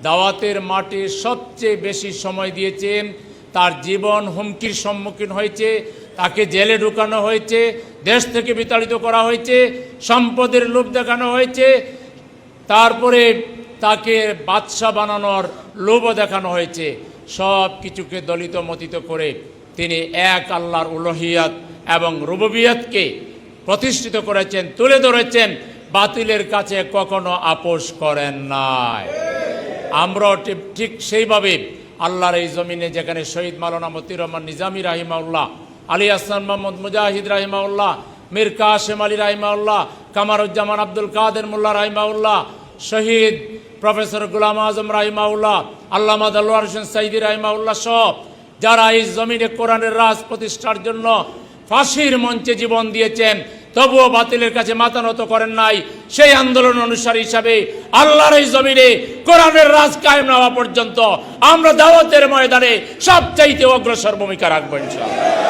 দাওয়াতের মাঠে সবচেয়ে বেশি সময় দিয়েছেন। তার জীবন হুমকির সম্মুখীন হয়েছে, তাকে জেলে ঢুকানো হয়েছে, দেশ থেকে বিতাড়িত করা হয়েছে, সম্পদের লোভ দেখানো হয়েছে, তারপরে তাকে বাদশা বানানোর লোভও দেখানো হয়েছে। সব কিছুকে দলিত মতিত করে তিনি এক আল্লাহর উলুহিয়াত এবং রুবুবিয়তকে প্রতিষ্ঠিত করেছেন, তুলে ধরেছেন, বাতিলের কাছে কখনো আপোষ করেন নাই। আমরাও ঠিক সেইভাবে আল্লাহর এই জমিনে যেখানে শহীদ মাওলানা মতিউর রহমান নিজামী রাহিমাউল্লাহ, আলী আহসান মোহাম্মদ মুজাহিদ রাহিমাউল্লাহ, মীর কাসেম আলী রাহিমাউল্লাহ, কামারুজ্জামান আব্দুল কাদের মোল্লা রাহিমাউল্লাহ, শহীদ প্রফেসর গোলাম আজম রাহিমাউল্লাহ, আল্লামা দেলোয়ার হোসেন সাইদি রাহিমাউল্লাহ সব যারা এই জমিনে কোরআনের রাজ প্রতিষ্ঠার জন্য ফাঁসির মঞ্চে জীবন দিয়েছেন, তবুও বাতিলের কাছে মাথা নত করেন নাই। সেই আন্দোলন অনুসারী হিসাবে আল্লাহর এই জমিনে কোরআনের রাজ কায়েম না হওয়া পর্যন্ত আমরা দাওয়াতের ময়দানে সবচাইতে অগ্রসর ভূমিকা রাখবো ইনশাআল্লাহ।